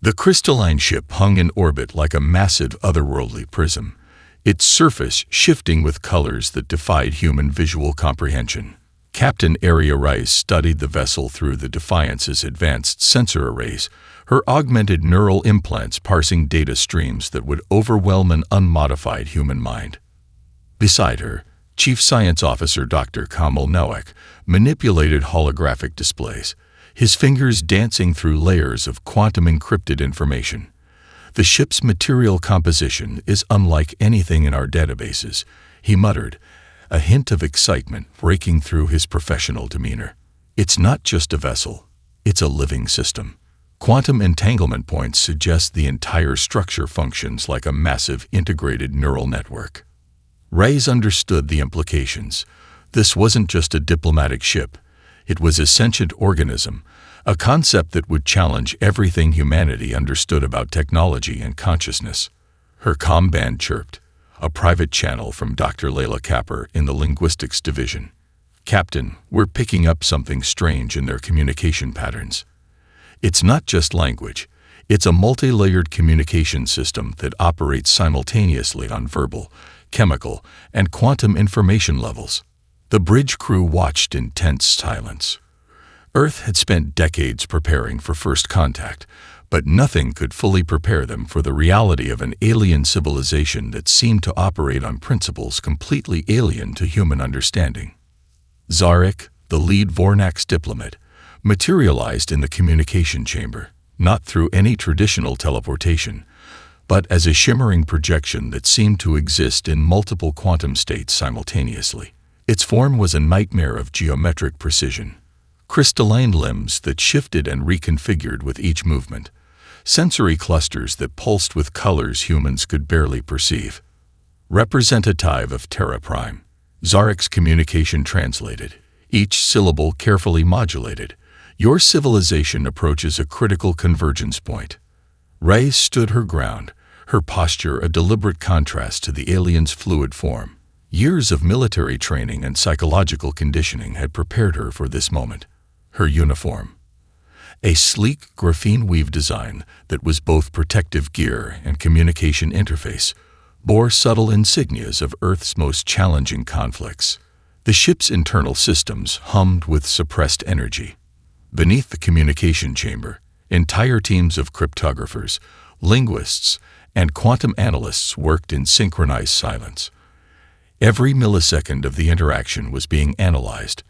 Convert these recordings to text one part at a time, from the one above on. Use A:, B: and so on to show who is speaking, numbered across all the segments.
A: The crystalline ship hung in orbit like a massive otherworldly prism, its surface shifting with colors that defied human visual comprehension. Captain Aria Rice studied the vessel through the Defiance's advanced sensor arrays, her augmented neural implants parsing data streams that would overwhelm an unmodified human mind. Beside her, Chief Science Officer Dr. Kamal Nowak manipulated holographic displays, his fingers dancing through layers of quantum-encrypted information. "The ship's material composition is unlike anything in our databases," he muttered, a hint of excitement breaking through his professional demeanor. "It's not just a vessel, it's a living system. Quantum entanglement points suggest the entire structure functions like a massive integrated neural network." Reyes understood the implications. This wasn't just a diplomatic ship. It was a sentient organism, a concept that would challenge everything humanity understood about technology and consciousness. Her comm band chirped, a private channel from Dr. Layla Kapper in the Linguistics Division. "Captain, we're picking up something strange in their communication patterns. It's not just language. It's a multi-layered communication system that operates simultaneously on verbal, chemical, and quantum information levels." The bridge crew watched in tense silence. Earth had spent decades preparing for first contact, but nothing could fully prepare them for the reality of an alien civilization that seemed to operate on principles completely alien to human understanding. Zarek, the lead Vornax diplomat, materialized in the communication chamber, not through any traditional teleportation, but as a shimmering projection that seemed to exist in multiple quantum states simultaneously. Its form was a nightmare of geometric precision. Crystalline limbs that shifted and reconfigured with each movement. Sensory clusters that pulsed with colors humans could barely perceive. Representative of Terra Prime. Zarek's communication translated, each syllable carefully modulated. "Your civilization approaches a critical convergence point." Reyes stood her ground, her posture a deliberate contrast to the alien's fluid form. Years of military training and psychological conditioning had prepared her for this moment. Her uniform, a sleek graphene weave design that was both protective gear and communication interface, bore subtle insignias of Earth's most challenging conflicts. The ship's internal systems hummed with suppressed energy. Beneath the communication chamber, entire teams of cryptographers, linguists, and quantum analysts worked in synchronized silence. Every millisecond of the interaction was being analyzed,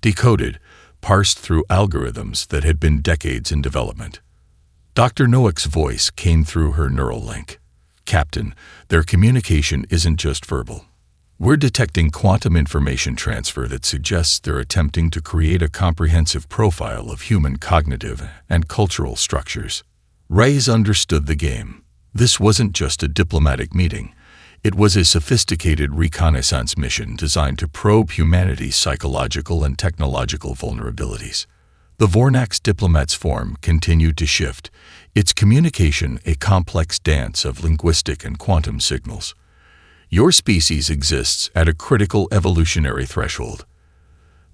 A: decoded, parsed through algorithms that had been decades in development. Dr. Nowak's voice came through her neural link. "Captain, their communication isn't just verbal. We're detecting quantum information transfer that suggests they're attempting to create a comprehensive profile of human cognitive and cultural structures." Reyes understood the game. This wasn't just a diplomatic meeting. It was a sophisticated reconnaissance mission designed to probe humanity's psychological and technological vulnerabilities. The Vornax diplomat's form continued to shift, its communication a complex dance of linguistic and quantum signals. "Your species exists at a critical evolutionary threshold.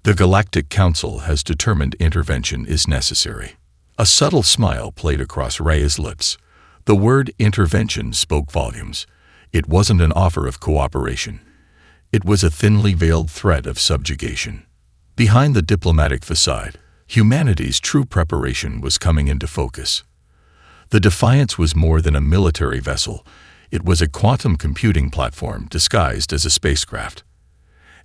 A: The Galactic Council has determined intervention is necessary." A subtle smile played across Reyes' lips. The word intervention spoke volumes. It wasn't an offer of cooperation. It was a thinly veiled threat of subjugation. Behind the diplomatic facade, humanity's true preparation was coming into focus. The Defiance was more than a military vessel. It was a quantum computing platform disguised as a spacecraft.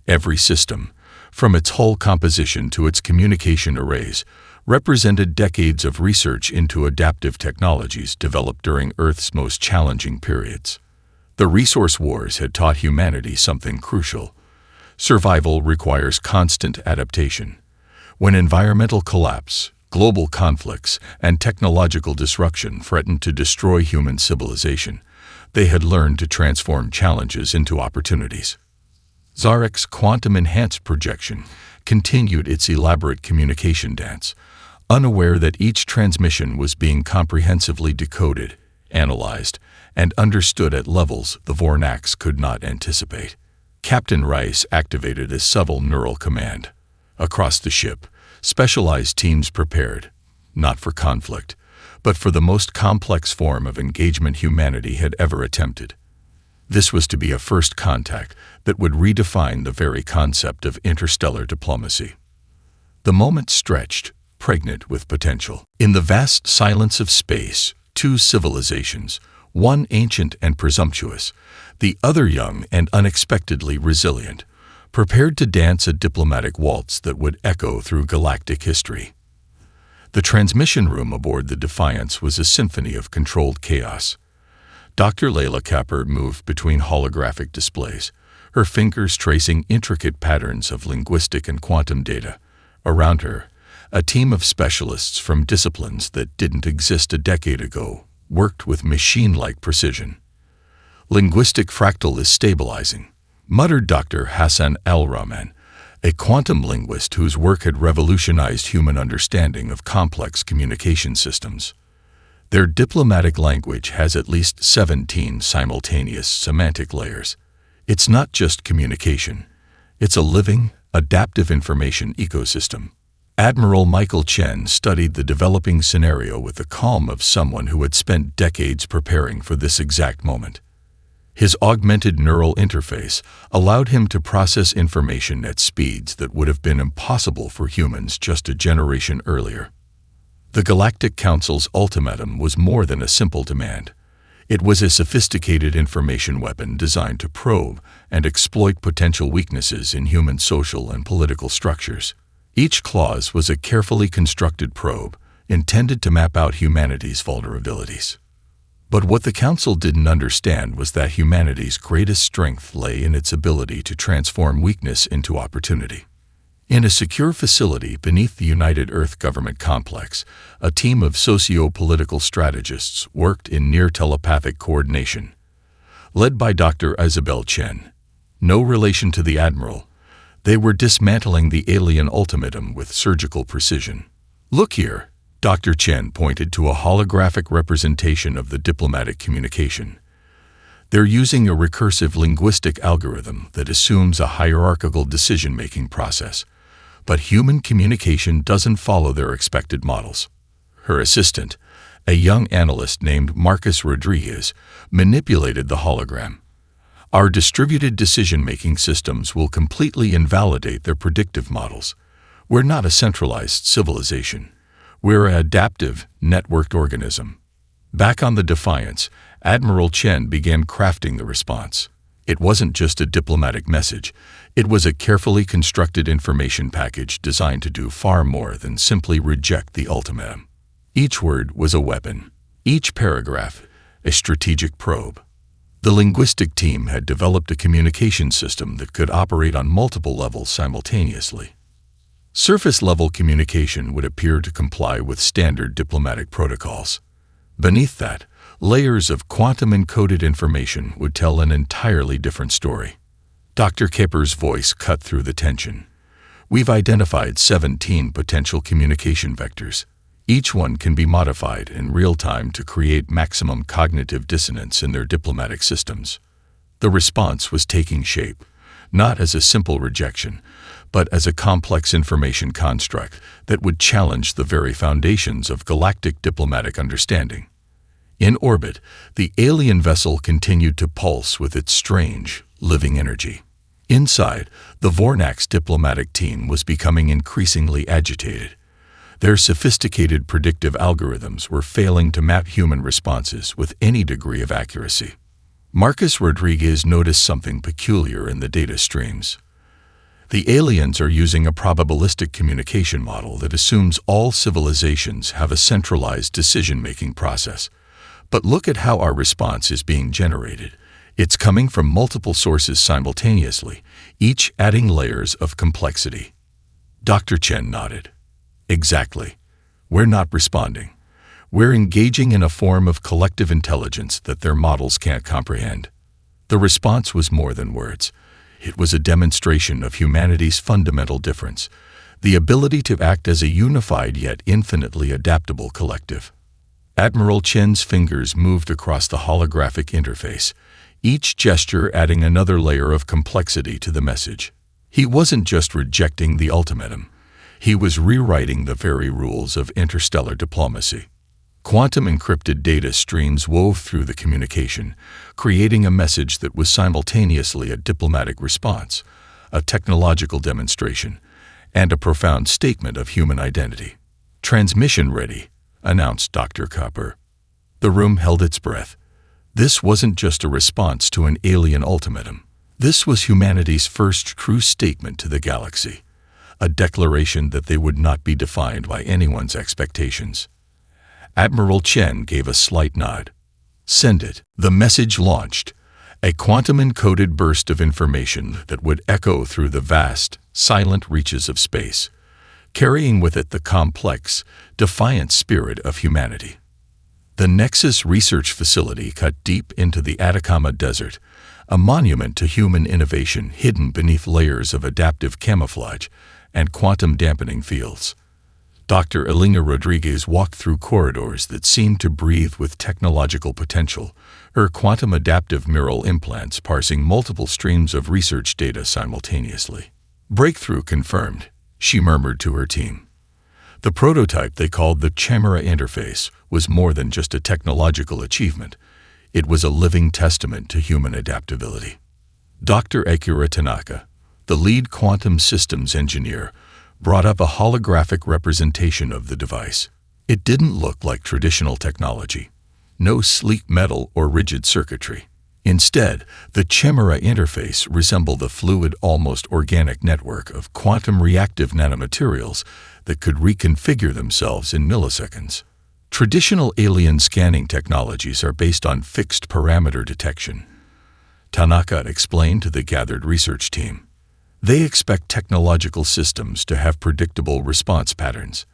A: Every system, from its hull composition to its communication arrays, represented decades of research into adaptive technologies developed during Earth's most challenging periods. The resource wars had taught humanity something crucial. Survival requires constant adaptation. When environmental collapse, global conflicts, and technological disruption threatened to destroy human civilization, they had learned to transform challenges into opportunities. Zarek's quantum-enhanced projection continued its elaborate communication dance, unaware that each transmission was being comprehensively decoded, analyzed, and understood at levels the Vornax could not anticipate. Captain Rice activated a subtle neural command. Across the ship, specialized teams prepared, not for conflict, but for the most complex form of engagement humanity had ever attempted. This was to be a first contact that would redefine the very concept of interstellar diplomacy. The moment stretched, pregnant with potential. In the vast silence of space, two civilizations, one ancient and presumptuous, the other young and unexpectedly resilient, prepared to dance a diplomatic waltz that would echo through galactic history. The transmission room aboard the Defiance was a symphony of controlled chaos. Dr. Layla Kapper moved between holographic displays, her fingers tracing intricate patterns of linguistic and quantum data. Around her, a team of specialists from disciplines that didn't exist a decade ago worked with machine-like precision. "Linguistic fractal is stabilizing," muttered Dr. Hassan Al-Rahman, a quantum linguist whose work had revolutionized human understanding of complex communication systems. Their diplomatic language has at least 17 simultaneous semantic layers. It's not just communication. It's a living, adaptive information ecosystem. Admiral Michael Chen studied the developing scenario with the calm of someone who had spent decades preparing for this exact moment. His augmented neural interface allowed him to process information at speeds that would have been impossible for humans just a generation earlier. The Galactic Council's ultimatum was more than a simple demand. It was a sophisticated information weapon designed to probe and exploit potential weaknesses in human social and political structures. Each clause was a carefully constructed probe intended to map out humanity's vulnerabilities. But what the Council didn't understand was that humanity's greatest strength lay in its ability to transform weakness into opportunity. In a secure facility beneath the United Earth Government Complex, a team of socio-political strategists worked in near telepathic coordination. Led by Dr. Isabel Chen, no relation to the Admiral, they were dismantling the alien ultimatum with surgical precision. "Look here," Dr. Chen pointed to a holographic representation of the diplomatic communication. "They're using a recursive linguistic algorithm that assumes a hierarchical decision-making process, but human communication doesn't follow their expected models." Her assistant, a young analyst named Marcus Rodriguez, manipulated the hologram. "Our distributed decision-making systems will completely invalidate their predictive models. We're not a centralized civilization. We're an adaptive, networked organism." Back on the Defiance, Admiral Chen began crafting the response. It wasn't just a diplomatic message. It was a carefully constructed information package designed to do far more than simply reject the ultimatum. Each word was a weapon. Each paragraph, a strategic probe. The linguistic team had developed a communication system that could operate on multiple levels simultaneously. Surface-level communication would appear to comply with standard diplomatic protocols. Beneath that, layers of quantum-encoded information would tell an entirely different story. Dr. Kapper's voice cut through the tension. "We've identified 17 potential communication vectors. Each one can be modified in real time to create maximum cognitive dissonance in their diplomatic systems." The response was taking shape, not as a simple rejection, but as a complex information construct that would challenge the very foundations of galactic diplomatic understanding. In orbit, the alien vessel continued to pulse with its strange, living energy. Inside, the Vornax diplomatic team was becoming increasingly agitated. Their sophisticated predictive algorithms were failing to map human responses with any degree of accuracy. Marcus Rodriguez noticed something peculiar in the data streams. The aliens are using a probabilistic communication model that assumes all civilizations have a centralized decision-making process. But look at how our response is being generated. It's coming from multiple sources simultaneously, each adding layers of complexity. Dr. Chen nodded. "Exactly. We're not responding. We're engaging in a form of collective intelligence that their models can't comprehend." The response was more than words. It was a demonstration of humanity's fundamental difference, the ability to act as a unified yet infinitely adaptable collective. Admiral Chen's fingers moved across the holographic interface, each gesture adding another layer of complexity to the message. He wasn't just rejecting the ultimatum. He was rewriting the very rules of interstellar diplomacy. Quantum-encrypted data streams wove through the communication, creating a message that was simultaneously a diplomatic response, a technological demonstration, and a profound statement of human identity. "Transmission ready," announced Dr. Copper. The room held its breath. This wasn't just a response to an alien ultimatum. This was humanity's first true statement to the galaxy, a declaration that they would not be defined by anyone's expectations. Admiral Chen gave a slight nod. "Send it." The message launched, a quantum-encoded burst of information that would echo through the vast, silent reaches of space, carrying with it the complex, defiant spirit of humanity. The Nexus research facility cut deep into the Atacama Desert, a monument to human innovation hidden beneath layers of adaptive camouflage and quantum-dampening fields. Dr. Elena Rodriguez walked through corridors that seemed to breathe with technological potential, her quantum-adaptive neural implants parsing multiple streams of research data simultaneously. "Breakthrough confirmed," she murmured to her team. The prototype they called the Chimera interface was more than just a technological achievement. It was a living testament to human adaptability. Dr. Akira Tanaka, the lead quantum systems engineer, brought up a holographic representation of the device. It didn't look like traditional technology. No sleek metal or rigid circuitry. Instead, the Chimera interface resembled a fluid, almost organic network of quantum-reactive nanomaterials that could reconfigure themselves in milliseconds. Traditional alien scanning technologies are based on fixed parameter detection, Tanaka explained to the gathered research team. They expect technological systems to have predictable response patterns.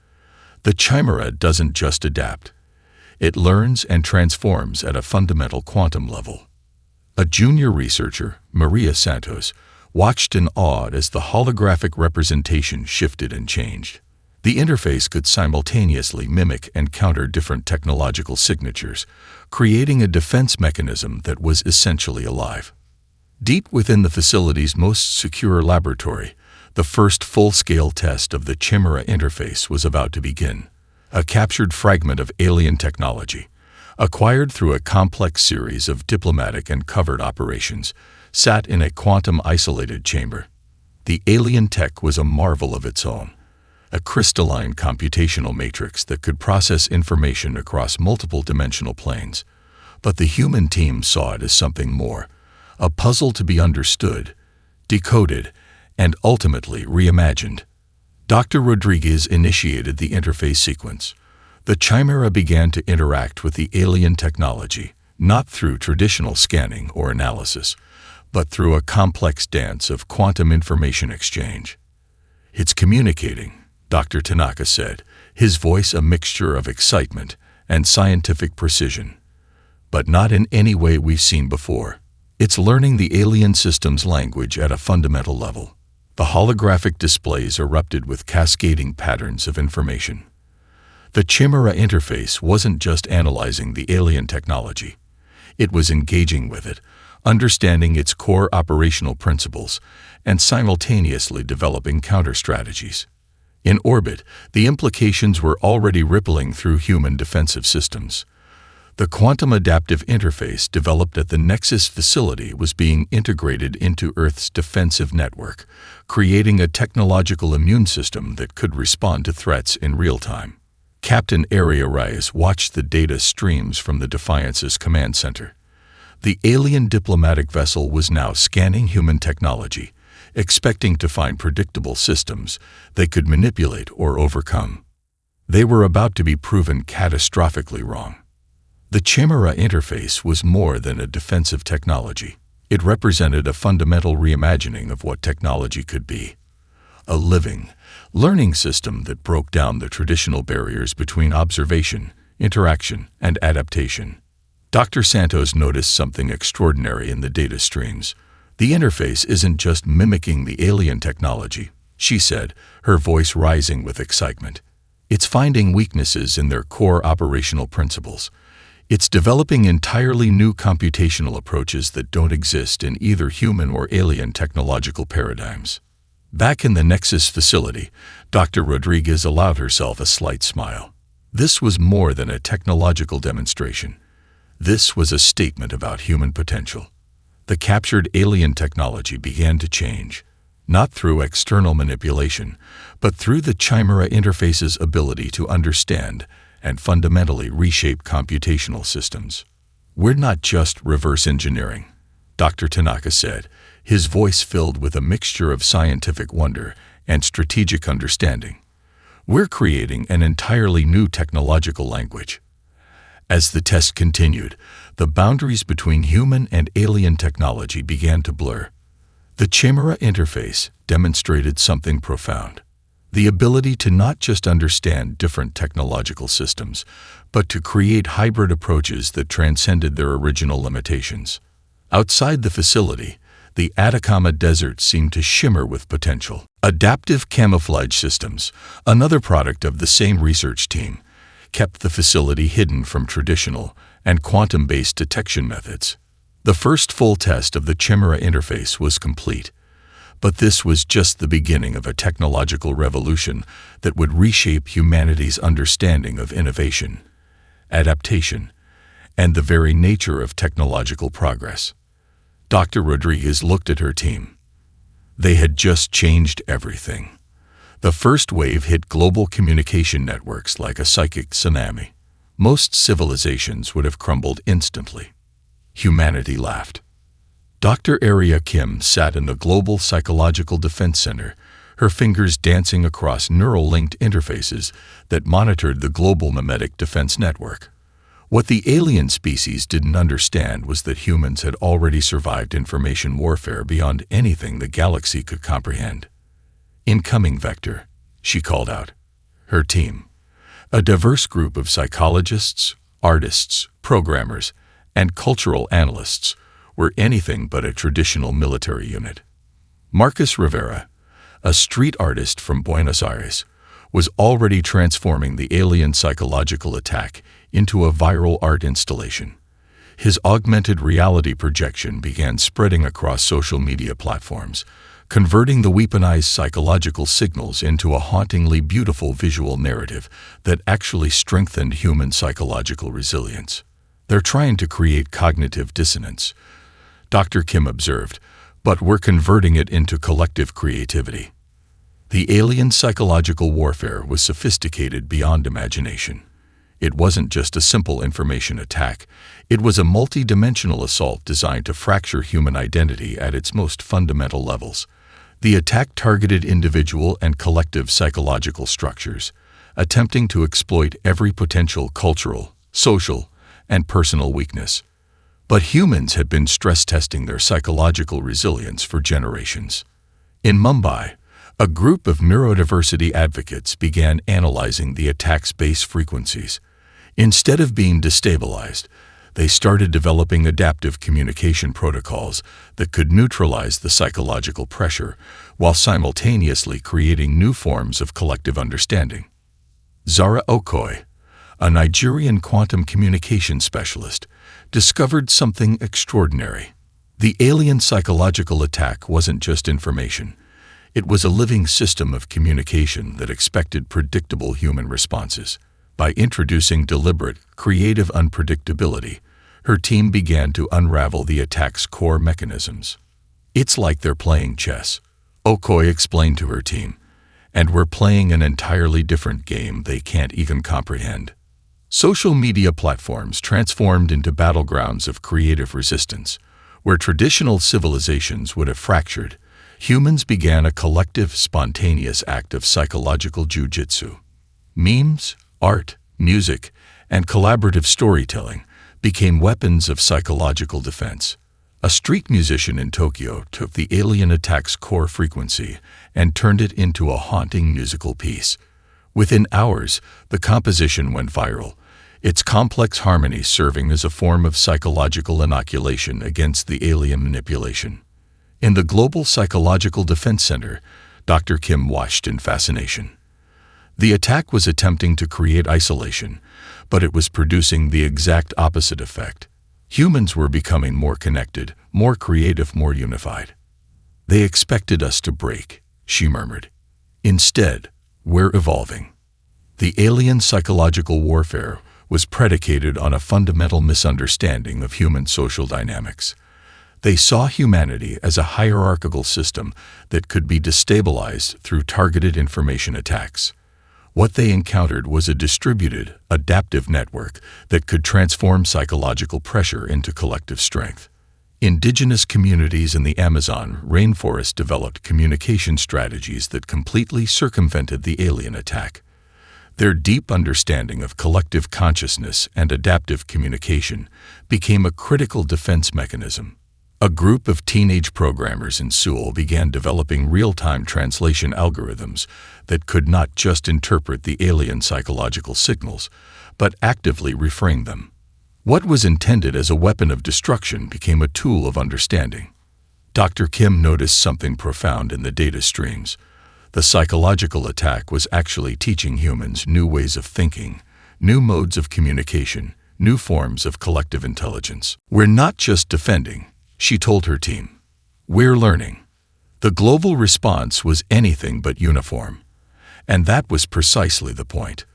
A: The Chimera doesn't just adapt. It learns and transforms at a fundamental quantum level. A junior researcher, Maria Santos, watched in awe as the holographic representation shifted and changed. The interface could simultaneously mimic and counter different technological signatures, creating a defense mechanism that was essentially alive. Deep within the facility's most secure laboratory, the first full-scale test of the Chimera interface was about to begin. A captured fragment of alien technology, acquired through a complex series of diplomatic and covert operations, sat in a quantum-isolated chamber. The alien tech was a marvel of its own, a crystalline computational matrix that could process information across multiple dimensional planes. But the human team saw it as something more, a puzzle to be understood, decoded, and ultimately reimagined. Dr. Rodriguez initiated the interface sequence. The Chimera began to interact with the alien technology, not through traditional scanning or analysis, but through a complex dance of quantum information exchange. "It's communicating," Dr. Tanaka said, his voice a mixture of excitement and scientific precision. "But not in any way we've seen before. It's learning the alien system's language at a fundamental level." The holographic displays erupted with cascading patterns of information. The Chimera interface wasn't just analyzing the alien technology. It was engaging with it, understanding its core operational principles, and simultaneously developing counter-strategies. In orbit, the implications were already rippling through human defensive systems. The quantum adaptive interface developed at the Nexus facility was being integrated into Earth's defensive network, creating a technological immune system that could respond to threats in real time. Captain Area Reyes watched the data streams from the Defiance's command center. The alien diplomatic vessel was now scanning human technology, expecting to find predictable systems they could manipulate or overcome. They were about to be proven catastrophically wrong. The Chimera interface was more than a defensive technology. It represented a fundamental reimagining of what technology could be. A living, learning system that broke down the traditional barriers between observation, interaction, and adaptation. Dr. Santos noticed something extraordinary in the data streams. "The interface isn't just mimicking the alien technology," she said, her voice rising with excitement. "It's finding weaknesses in their core operational principles. It's developing entirely new computational approaches that don't exist in either human or alien technological paradigms." Back in the Nexus facility, Dr. Rodriguez allowed herself a slight smile. This was more than a technological demonstration. This was a statement about human potential. The captured alien technology began to change, not through external manipulation, but through the Chimera interface's ability to understand and fundamentally reshape computational systems. "We're not just reverse engineering," Dr. Tanaka said, his voice filled with a mixture of scientific wonder and strategic understanding. "We're creating an entirely new technological language." As the test continued, the boundaries between human and alien technology began to blur. The Chimera interface demonstrated something profound: the ability to not just understand different technological systems, but to create hybrid approaches that transcended their original limitations. Outside the facility, the Atacama Desert seemed to shimmer with potential. Adaptive camouflage systems, another product of the same research team, kept the facility hidden from traditional and quantum-based detection methods. The first full test of the Chimera interface was complete, but this was just the beginning of a technological revolution that would reshape humanity's understanding of innovation, adaptation, and the very nature of technological progress. Dr. Rodriguez looked at her team. They had just changed everything. The first wave hit global communication networks like a psychic tsunami. Most civilizations would have crumbled instantly. Humanity laughed. Dr. Aria Kim sat in the Global Psychological Defense Center, her fingers dancing across neural-linked interfaces that monitored the global mimetic defense network. What the alien species didn't understand was that humans had already survived information warfare beyond anything the galaxy could comprehend. "Incoming vector," she called out. Her team, a diverse group of psychologists, artists, programmers, and cultural analysts, were anything but a traditional military unit. Marcus Rivera, a street artist from Buenos Aires, was already transforming the alien psychological attack into a viral art installation. His augmented reality projection began spreading across social media platforms, converting the weaponized psychological signals into a hauntingly beautiful visual narrative that actually strengthened human psychological resilience. "They're trying to create cognitive dissonance," Dr. Kim observed, "but we're converting it into collective creativity." The alien psychological warfare was sophisticated beyond imagination. It wasn't just a simple information attack. It was a multi-dimensional assault designed to fracture human identity at its most fundamental levels. The attack targeted individual and collective psychological structures, attempting to exploit every potential cultural, social, and personal weakness. But humans had been stress-testing their psychological resilience for generations. In Mumbai, a group of neurodiversity advocates began analyzing the attack's base frequencies. Instead of being destabilized, they started developing adaptive communication protocols that could neutralize the psychological pressure while simultaneously creating new forms of collective understanding. Zara Okoye, a Nigerian quantum communication specialist, discovered something extraordinary. The alien psychological attack wasn't just information. It was a living system of communication that expected predictable human responses. By introducing deliberate, creative unpredictability, her team began to unravel the attack's core mechanisms. "It's like they're playing chess," Okoye explained to her team, "and we're playing an entirely different game they can't even comprehend." Social media platforms transformed into battlegrounds of creative resistance. Where traditional civilizations would have fractured, humans began a collective, spontaneous act of psychological jujitsu. Memes, art, music, and collaborative storytelling became weapons of psychological defense. A street musician in Tokyo took the alien attack's core frequency and turned it into a haunting musical piece. Within hours, the composition went viral, its complex harmony serving as a form of psychological inoculation against the alien manipulation. In the Global Psychological Defense Center, Dr. Kim watched in fascination. The attack was attempting to create isolation, but it was producing the exact opposite effect. Humans were becoming more connected, more creative, more unified. "They expected us to break," she murmured. "Instead, we're evolving." The alien psychological warfare was predicated on a fundamental misunderstanding of human social dynamics. They saw humanity as a hierarchical system that could be destabilized through targeted information attacks. What they encountered was a distributed, adaptive network that could transform psychological pressure into collective strength. Indigenous communities in the Amazon rainforest developed communication strategies that completely circumvented the alien attack. Their deep understanding of collective consciousness and adaptive communication became a critical defense mechanism. A group of teenage programmers in Seoul began developing real-time translation algorithms that could not just interpret the alien psychological signals, but actively reframe them. What was intended as a weapon of destruction became a tool of understanding. Dr. Kim noticed something profound in the data streams. The psychological attack was actually teaching humans new ways of thinking, new modes of communication, new forms of collective intelligence. "We're not just defending," she told her team. "We're learning." The global response was anything but uniform. And that was precisely the point.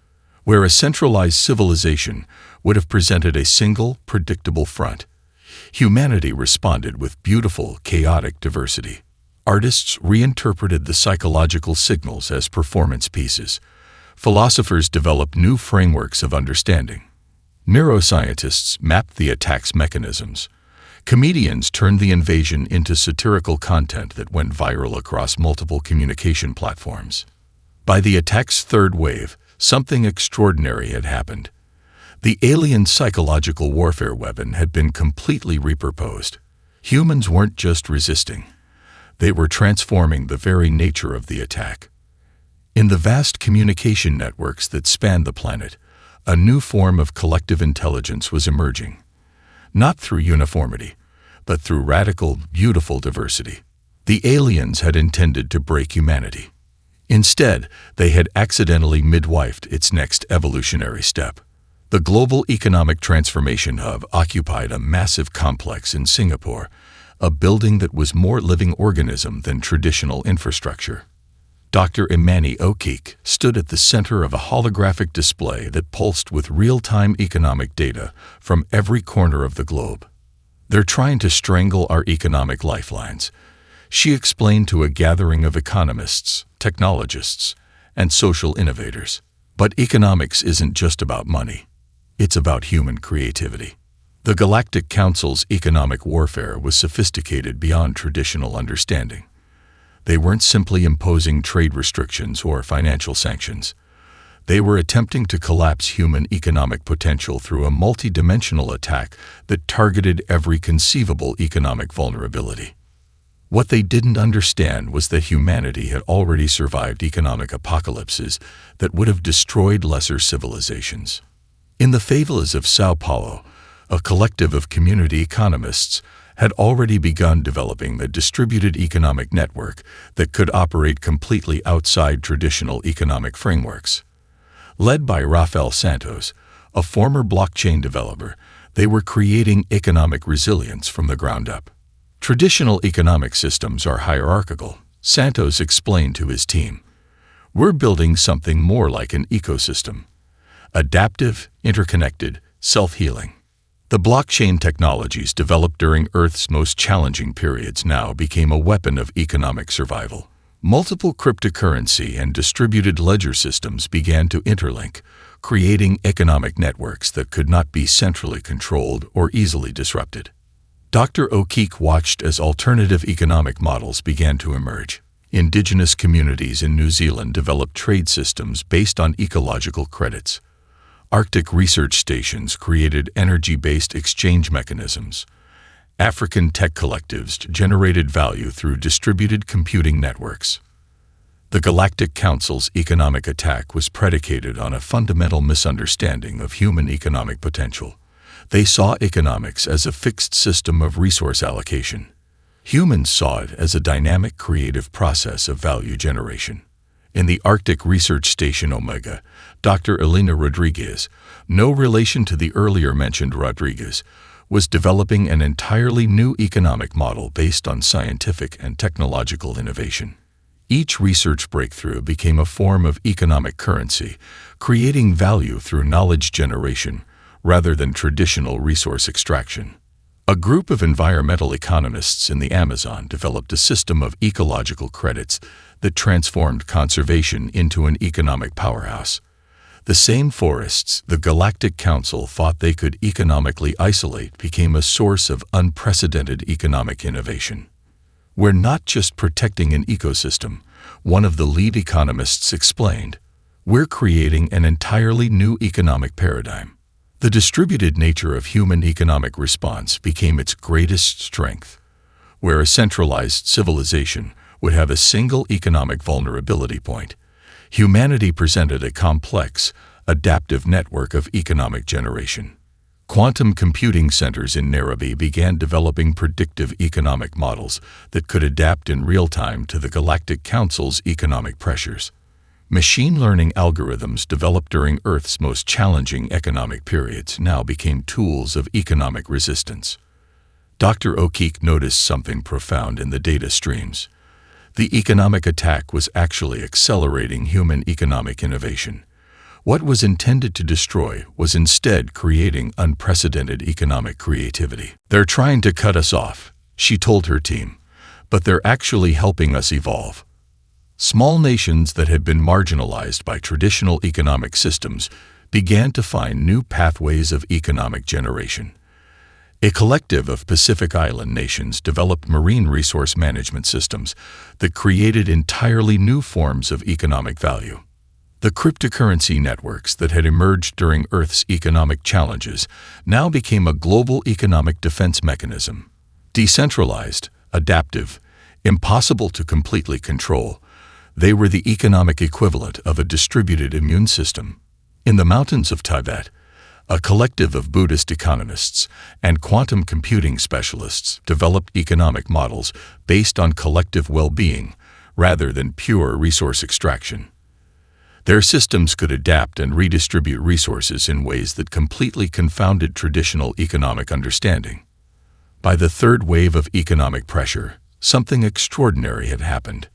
A: Where a centralized civilization would have presented a single, predictable front, humanity responded with beautiful, chaotic diversity. Artists reinterpreted the psychological signals as performance pieces. Philosophers developed new frameworks of understanding. Neuroscientists mapped the attack's mechanisms. Comedians turned the invasion into satirical content that went viral across multiple communication platforms. By the attack's third wave, something extraordinary had happened. The alien psychological warfare weapon had been completely repurposed. Humans weren't just resisting. They were transforming the very nature of the attack. In the vast communication networks that spanned the planet, a new form of collective intelligence was emerging. Not through uniformity, but through radical, beautiful diversity. The aliens had intended to break humanity. Instead, they had accidentally midwifed its next evolutionary step. The Global Economic Transformation Hub occupied a massive complex in Singapore, a building that was more living organism than traditional infrastructure. Dr. Imani Okik stood at the center of a holographic display that pulsed with real-time economic data from every corner of the globe. "They're trying to strangle our economic lifelines," she explained to a gathering of economists, technologists, and social innovators. But economics isn't just about money. It's about human creativity. The Galactic Council's economic warfare was sophisticated beyond traditional understanding. They weren't simply imposing trade restrictions or financial sanctions. They were attempting to collapse human economic potential through a multidimensional attack that targeted every conceivable economic vulnerability. What they didn't understand was that humanity had already survived economic apocalypses that would have destroyed lesser civilizations. In the favelas of Sao Paulo, a collective of community economists had already begun developing a distributed economic network that could operate completely outside traditional economic frameworks. Led by Rafael Santos, a former blockchain developer, they were creating economic resilience from the ground up. "Traditional economic systems are hierarchical," Santos explained to his team. "We're building something more like an ecosystem. Adaptive, interconnected, self-healing." The blockchain technologies developed during Earth's most challenging periods now became a weapon of economic survival. Multiple cryptocurrency and distributed ledger systems began to interlink, creating economic networks that could not be centrally controlled or easily disrupted. Dr. Okik watched as alternative economic models began to emerge. Indigenous communities in New Zealand developed trade systems based on ecological credits. Arctic research stations created energy-based exchange mechanisms. African tech collectives generated value through distributed computing networks. The Galactic Council's economic attack was predicated on a fundamental misunderstanding of human economic potential. They saw economics as a fixed system of resource allocation. Humans saw it as a dynamic creative process of value generation. In the Arctic research station Omega, Dr. Elena Rodriguez, no relation to the earlier mentioned Rodriguez, was developing an entirely new economic model based on scientific and technological innovation. Each research breakthrough became a form of economic currency, creating value through knowledge generation rather than traditional resource extraction. A group of environmental economists in the Amazon developed a system of ecological credits that transformed conservation into an economic powerhouse. The same forests the Galactic Council thought they could economically isolate became a source of unprecedented economic innovation. We're not just protecting an ecosystem, one of the lead economists explained. We're creating an entirely new economic paradigm. The distributed nature of human economic response became its greatest strength. Where a centralized civilization would have a single economic vulnerability point, humanity presented a complex, adaptive network of economic generation. Quantum computing centers in Nairobi began developing predictive economic models that could adapt in real time to the Galactic Council's economic pressures. Machine learning algorithms developed during Earth's most challenging economic periods now became tools of economic resistance. Dr. O'Keefe noticed something profound in the data streams. The economic attack was actually accelerating human economic innovation. What was intended to destroy was instead creating unprecedented economic creativity. "They're trying to cut us off," she told her team, "but they're actually helping us evolve." Small nations that had been marginalized by traditional economic systems began to find new pathways of economic generation. A collective of Pacific Island nations developed marine resource management systems that created entirely new forms of economic value. The cryptocurrency networks that had emerged during Earth's economic challenges now became a global economic defense mechanism. Decentralized, adaptive, impossible to completely control, they were the economic equivalent of a distributed immune system. In the mountains of Tibet, a collective of Buddhist economists and quantum computing specialists developed economic models based on collective well-being rather than pure resource extraction. Their systems could adapt and redistribute resources in ways that completely confounded traditional economic understanding. By the third wave of economic pressure, something extraordinary had happened.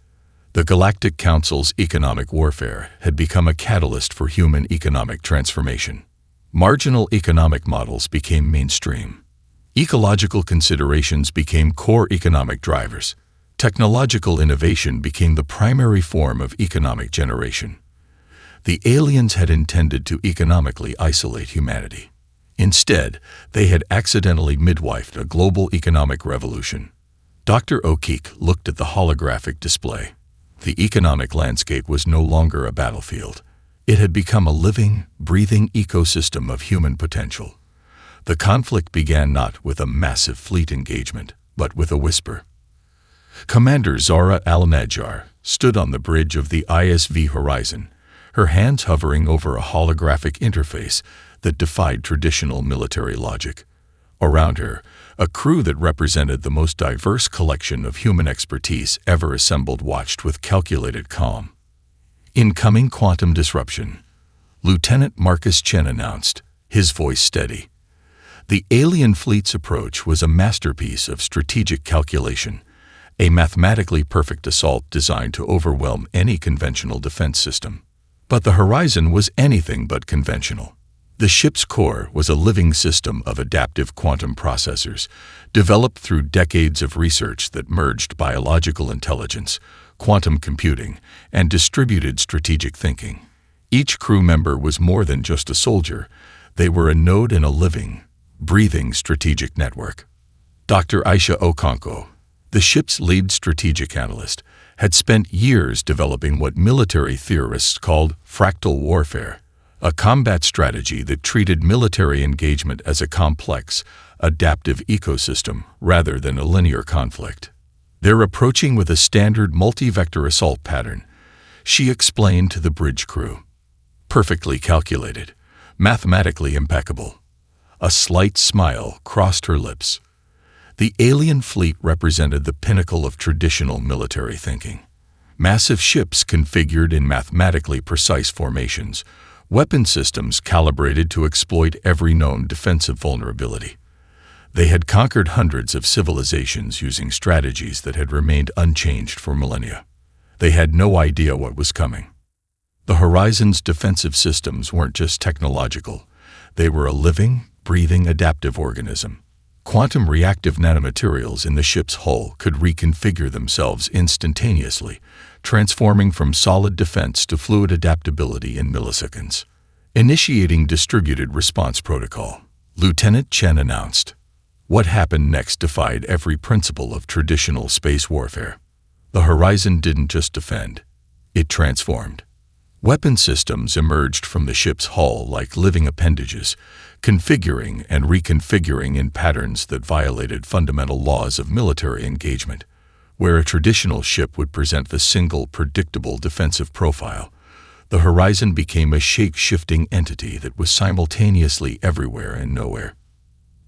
A: The Galactic Council's economic warfare had become a catalyst for human economic transformation. Marginal economic models became mainstream. Ecological considerations became core economic drivers. Technological innovation became the primary form of economic generation. The aliens had intended to economically isolate humanity. Instead, they had accidentally midwifed a global economic revolution. Dr. O'Keefe looked at the holographic display. The economic landscape was no longer a battlefield. It had become a living, breathing ecosystem of human potential. The conflict began not with a massive fleet engagement, but with a whisper. Commander Zara Al-Najjar stood on the bridge of the ISV Horizon, her hands hovering over a holographic interface that defied traditional military logic. Around her, a crew that represented the most diverse collection of human expertise ever assembled watched with calculated calm. "Incoming quantum disruption," Lieutenant Marcus Chen announced, his voice steady. The alien fleet's approach was a masterpiece of strategic calculation, a mathematically perfect assault designed to overwhelm any conventional defense system. But the Horizon was anything but conventional. The ship's core was a living system of adaptive quantum processors, developed through decades of research that merged biological intelligence, quantum computing, and distributed strategic thinking. Each crew member was more than just a soldier. They were a node in a living, breathing strategic network. Dr. Aisha Okonkwo, the ship's lead strategic analyst, had spent years developing what military theorists called fractal warfare, a combat strategy that treated military engagement as a complex, adaptive ecosystem rather than a linear conflict. "They're approaching with a standard multi-vector assault pattern," she explained to the bridge crew. "Perfectly calculated, mathematically impeccable." A slight smile crossed her lips. The alien fleet represented the pinnacle of traditional military thinking. Massive ships configured in mathematically precise formations, weapon systems calibrated to exploit every known defensive vulnerability. They had conquered hundreds of civilizations using strategies that had remained unchanged for millennia. They had no idea what was coming. The Horizon's defensive systems weren't just technological. They were a living, breathing, adaptive organism. Quantum reactive nanomaterials in the ship's hull could reconfigure themselves instantaneously, transforming from solid defense to fluid adaptability in milliseconds. Initiating distributed response protocol, Lieutenant Chen announced. What happened next defied every principle of traditional space warfare. The Horizon didn't just defend, it transformed. Weapon systems emerged from the ship's hull like living appendages, configuring and reconfiguring in patterns that violated fundamental laws of military engagement. Where a traditional ship would present the single, predictable defensive profile, the Horizon became a shape-shifting entity that was simultaneously everywhere and nowhere.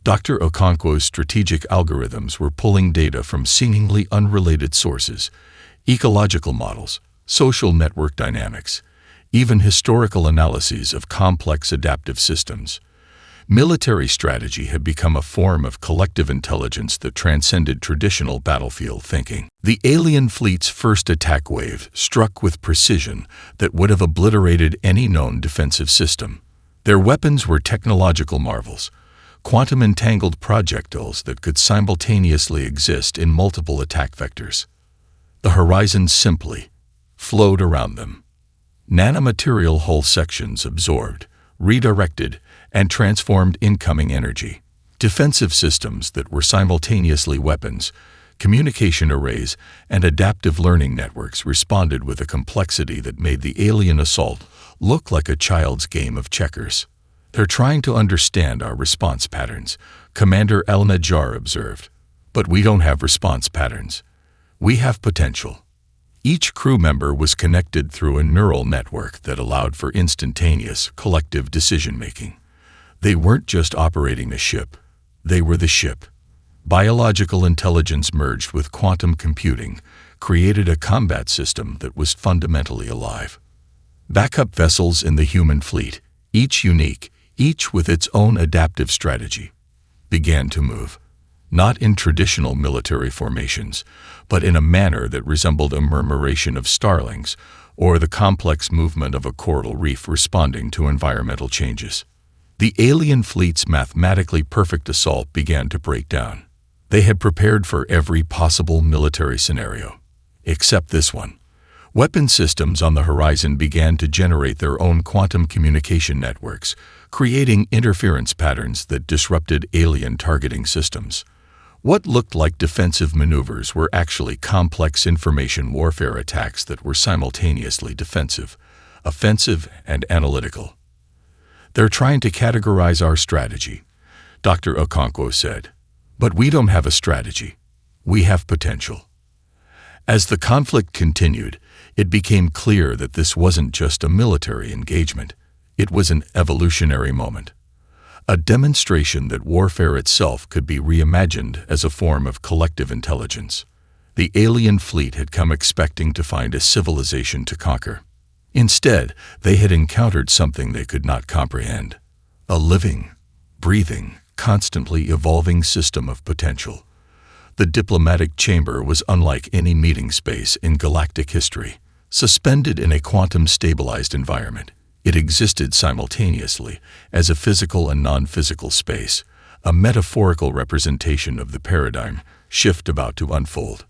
A: Dr. Okonkwo's strategic algorithms were pulling data from seemingly unrelated sources, ecological models, social network dynamics, even historical analyses of complex adaptive systems. Military strategy had become a form of collective intelligence that transcended traditional battlefield thinking. The alien fleet's first attack wave struck with precision that would have obliterated any known defensive system. Their weapons were technological marvels, quantum-entangled projectiles that could simultaneously exist in multiple attack vectors. The Horizon simply flowed around them. Nanomaterial hull sections absorbed, redirected, and transformed incoming energy. Defensive systems that were simultaneously weapons, communication arrays, and adaptive learning networks responded with a complexity that made the alien assault look like a child's game of checkers. They're trying to understand our response patterns, Commander El-Najjar observed. But we don't have response patterns. We have potential. Each crew member was connected through a neural network that allowed for instantaneous, collective decision-making. They weren't just operating a ship, they were the ship. Biological intelligence merged with quantum computing created a combat system that was fundamentally alive. Backup vessels in the human fleet, each unique, each with its own adaptive strategy, began to move. Not in traditional military formations, but in a manner that resembled a murmuration of starlings or the complex movement of a coral reef responding to environmental changes. The alien fleet's mathematically perfect assault began to break down. They had prepared for every possible military scenario, except this one. Weapon systems on the Horizon began to generate their own quantum communication networks, creating interference patterns that disrupted alien targeting systems. What looked like defensive maneuvers were actually complex information warfare attacks that were simultaneously defensive, offensive, and analytical. They're trying to categorize our strategy, Dr. Okonkwo said. But we don't have a strategy. We have potential. As the conflict continued, it became clear that this wasn't just a military engagement. It was an evolutionary moment. A demonstration that warfare itself could be reimagined as a form of collective intelligence. The alien fleet had come expecting to find a civilization to conquer. Instead, they had encountered something they could not comprehend. A living, breathing, constantly evolving system of potential. The diplomatic chamber was unlike any meeting space in galactic history. Suspended in a quantum-stabilized environment, it existed simultaneously as a physical and non-physical space, a metaphorical representation of the paradigm shift about to unfold.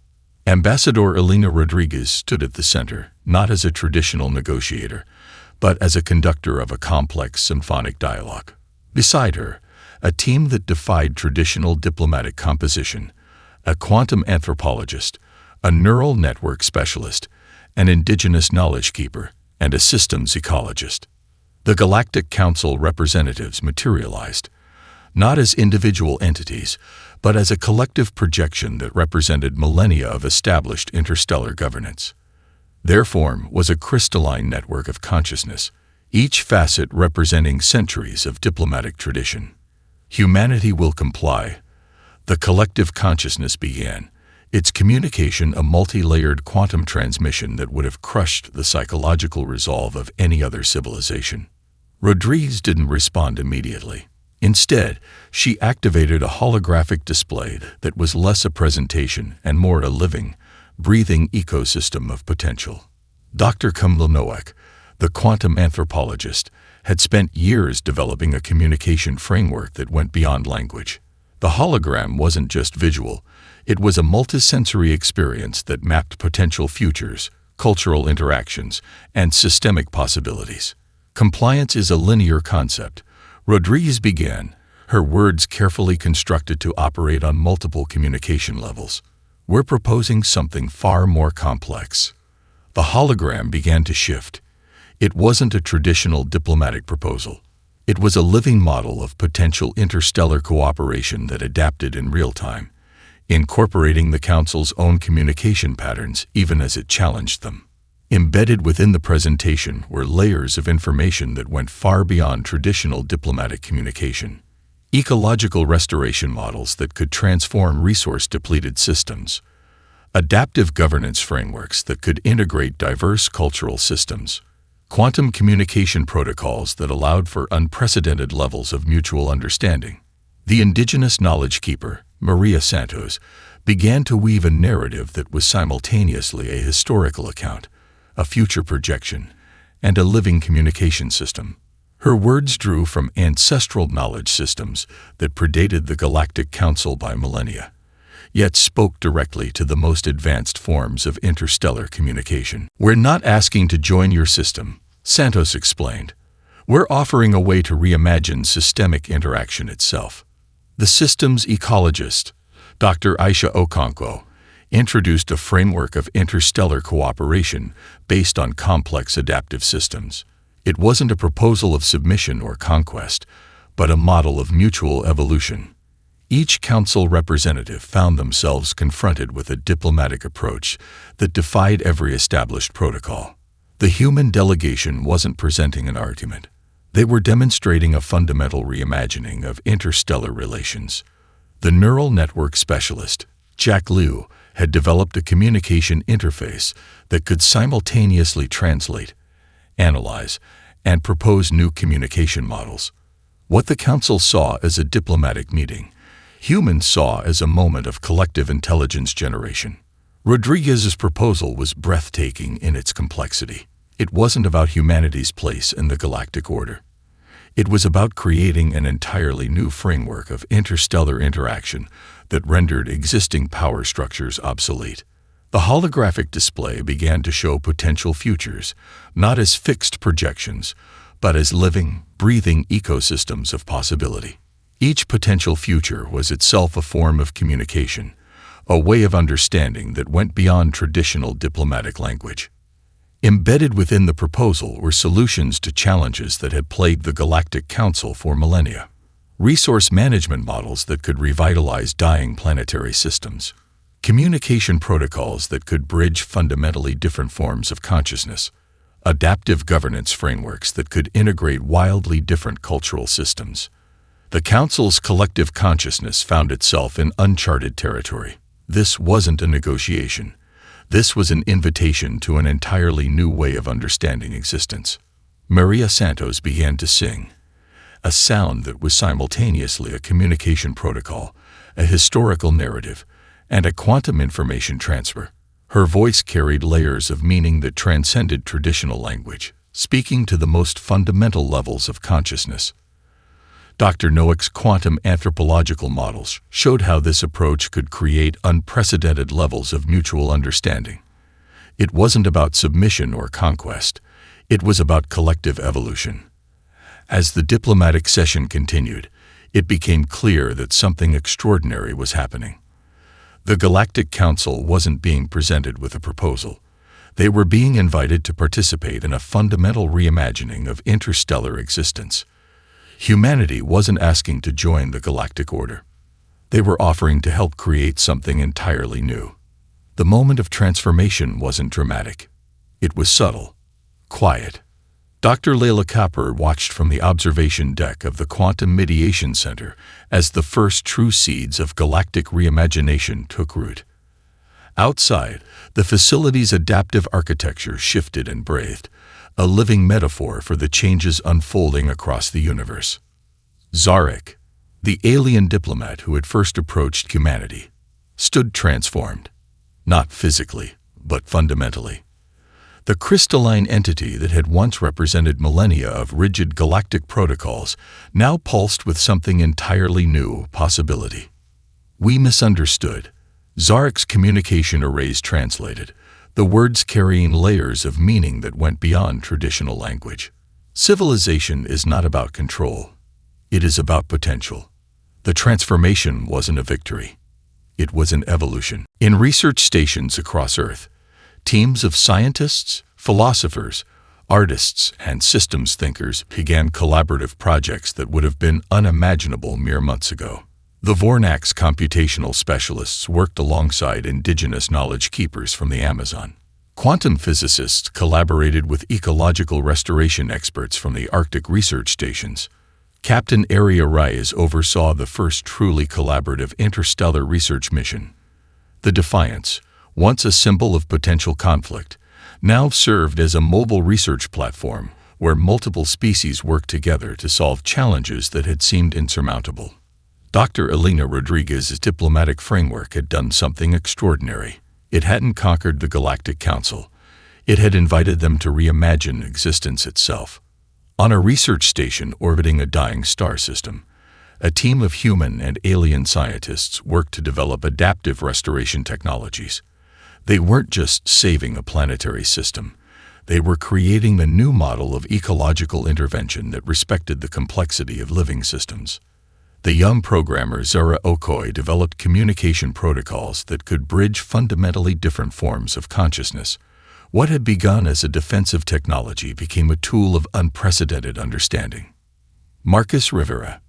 A: Ambassador Elena Rodriguez stood at the center, not as a traditional negotiator, but as a conductor of a complex symphonic dialogue. Beside her, a team that defied traditional diplomatic composition, a quantum anthropologist, a neural network specialist, an indigenous knowledge keeper, and a systems ecologist. The Galactic Council representatives materialized, not as individual entities, but as a collective projection that represented millennia of established interstellar governance. Their form was a crystalline network of consciousness, each facet representing centuries of diplomatic tradition. Humanity will comply. The collective consciousness began, its communication a multi-layered quantum transmission that would have crushed the psychological resolve of any other civilization. Rodriguez didn't respond immediately. Instead, she activated a holographic display that was less a presentation and more a living, breathing ecosystem of potential. Dr. Noack, the quantum anthropologist, had spent years developing a communication framework that went beyond language. The hologram wasn't just visual, it was a multisensory experience that mapped potential futures, cultural interactions, and systemic possibilities. Compliance is a linear concept. Rodriguez began, her words carefully constructed to operate on multiple communication levels. We're proposing something far more complex. The hologram began to shift. It wasn't a traditional diplomatic proposal. It was a living model of potential interstellar cooperation that adapted in real time, incorporating the Council's own communication patterns even as it challenged them. Embedded within the presentation were layers of information that went far beyond traditional diplomatic communication. Ecological restoration models that could transform resource-depleted systems. Adaptive governance frameworks that could integrate diverse cultural systems. Quantum communication protocols that allowed for unprecedented levels of mutual understanding. The indigenous knowledge keeper, Maria Santos, began to weave a narrative that was simultaneously a historical account, a future projection, and a living communication system. Her words drew from ancestral knowledge systems that predated the Galactic Council by millennia, yet spoke directly to the most advanced forms of interstellar communication. We're not asking to join your system, Santos explained. We're offering a way to reimagine systemic interaction itself. The system's ecologist, Dr. Aisha Okonkwo, introduced a framework of interstellar cooperation based on complex adaptive systems. It wasn't a proposal of submission or conquest, but a model of mutual evolution. Each council representative found themselves confronted with a diplomatic approach that defied every established protocol. The human delegation wasn't presenting an argument. They were demonstrating a fundamental reimagining of interstellar relations. The neural network specialist, Jack Liu, had developed a communication interface that could simultaneously translate, analyze, and propose new communication models. What the Council saw as a diplomatic meeting, humans saw as a moment of collective intelligence generation. Rodriguez's proposal was breathtaking in its complexity. It wasn't about humanity's place in the galactic order. It was about creating an entirely new framework of interstellar interaction that rendered existing power structures obsolete. The holographic display began to show potential futures, not as fixed projections, but as living, breathing ecosystems of possibility. Each potential future was itself a form of communication, a way of understanding that went beyond traditional diplomatic language. Embedded within the proposal were solutions to challenges that had plagued the Galactic Council for millennia. Resource management models that could revitalize dying planetary systems. Communication protocols that could bridge fundamentally different forms of consciousness. Adaptive governance frameworks that could integrate wildly different cultural systems. The Council's collective consciousness found itself in uncharted territory. This wasn't a negotiation. This was an invitation to an entirely new way of understanding existence. Maria Santos began to sing, a sound that was simultaneously a communication protocol, a historical narrative, and a quantum information transfer. Her voice carried layers of meaning that transcended traditional language, speaking to the most fundamental levels of consciousness. Dr. Noack's quantum anthropological models showed how this approach could create unprecedented levels of mutual understanding. It wasn't about submission or conquest. It was about collective evolution. As the diplomatic session continued, it became clear that something extraordinary was happening. The Galactic Council wasn't being presented with a proposal. They were being invited to participate in a fundamental reimagining of interstellar existence. Humanity wasn't asking to join the galactic order. They were offering to help create something entirely new. The moment of transformation wasn't dramatic. It was subtle, quiet. Dr. Layla Kapur watched from the observation deck of the Quantum Mediation Center as the first true seeds of galactic reimagination took root. Outside, the facility's adaptive architecture shifted and breathed, a living metaphor for the changes unfolding across the universe. Zarek, the alien diplomat who had first approached humanity, stood transformed. not physically, but fundamentally. The crystalline entity that had once represented millennia of rigid galactic protocols now pulsed with something entirely new, possibility. We misunderstood. Zarek's communication arrays translated, the words carrying layers of meaning that went beyond traditional language. Civilization is not about control. It is about potential. The transformation wasn't a victory. It was an evolution. In research stations across Earth, teams of scientists, philosophers, artists, and systems thinkers began collaborative projects that would have been unimaginable mere months ago. The Vornax computational specialists worked alongside indigenous knowledge keepers from the Amazon. Quantum physicists collaborated with ecological restoration experts from the Arctic research stations. Captain Area Rise oversaw the first truly collaborative interstellar research mission. The Defiance, once a symbol of potential conflict, now served as a mobile research platform where multiple species worked together to solve challenges that had seemed insurmountable. Dr. Elena Rodriguez's diplomatic framework had done something extraordinary. It hadn't conquered the Galactic Council. It had invited them to reimagine existence itself. On a research station orbiting a dying star system, a team of human and alien scientists worked to develop adaptive restoration technologies. They weren't just saving a planetary system. They were creating the new model of ecological intervention that respected the complexity of living systems. The young programmer Zara Okoye developed communication protocols that could bridge fundamentally different forms of consciousness. What had begun as a defensive technology became a tool of unprecedented understanding. Marcus Rivera,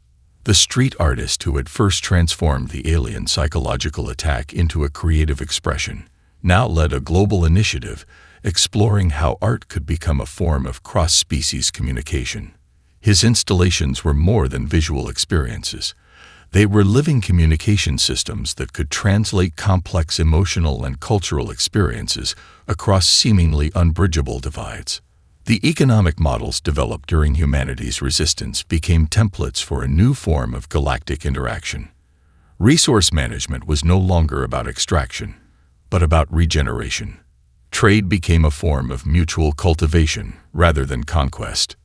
A: the street artist who had first transformed the alien psychological attack into a creative expression, now led a global initiative exploring how art could become a form of cross-species communication. His installations were more than visual experiences. They were living communication systems that could translate complex emotional and cultural experiences across seemingly unbridgeable divides. The economic models developed during humanity's resistance became templates for a new form of galactic interaction. Resource management was no longer about extraction, but about regeneration. Trade became a form of mutual cultivation rather than conquest.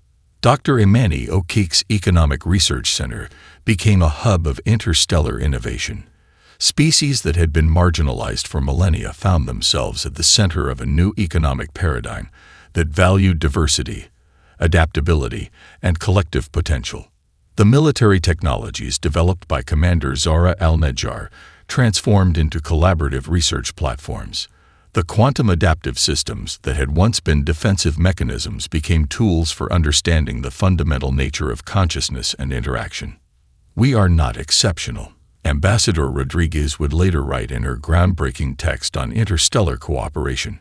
A: Dr. Imani Okike's Economic Research Center became a hub of interstellar innovation. Species that had been marginalized for millennia found themselves at the center of a new economic paradigm that valued diversity, adaptability, and collective potential. The military technologies developed by Commander Zara Al-Najjar transformed into collaborative research platforms. The quantum adaptive systems that had once been defensive mechanisms became tools for understanding the fundamental nature of consciousness and interaction. We are not exceptional, Ambassador Rodriguez would later write in her groundbreaking text on interstellar cooperation.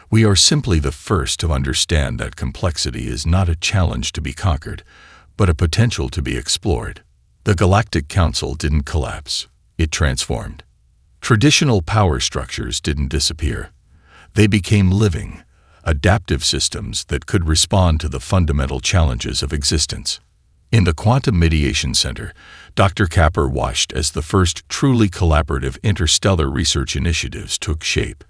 A: We are simply the first to understand that complexity is not a challenge to be conquered, but a potential to be explored. The Galactic Council didn't collapse. It transformed. Traditional power structures didn't disappear. They became living, adaptive systems that could respond to the fundamental challenges of existence. In the Quantum Mediation Center, Dr. Kapper watched as the first truly collaborative interstellar research initiatives took shape.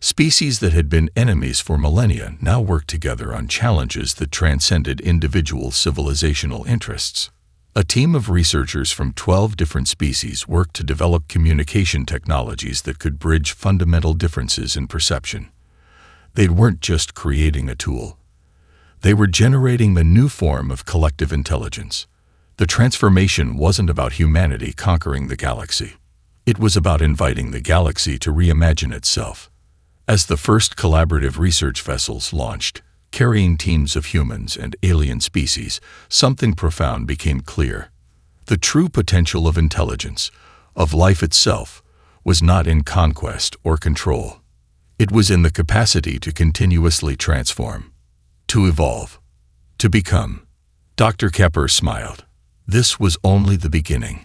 A: Species that had been enemies for millennia now worked together on challenges that transcended individual civilizational interests. A team of researchers from 12 different species worked to develop communication technologies that could bridge fundamental differences in perception. They weren't just creating a tool. They were generating the new form of collective intelligence. The transformation wasn't about humanity conquering the galaxy. It was about inviting the galaxy to reimagine itself. As the first collaborative research vessels launched, carrying teams of humans and alien species, something profound became clear. The true potential of intelligence, of life itself, was not in conquest or control. It was in the capacity to continuously transform, to evolve, to become. Dr. Kapper smiled. This was only the beginning.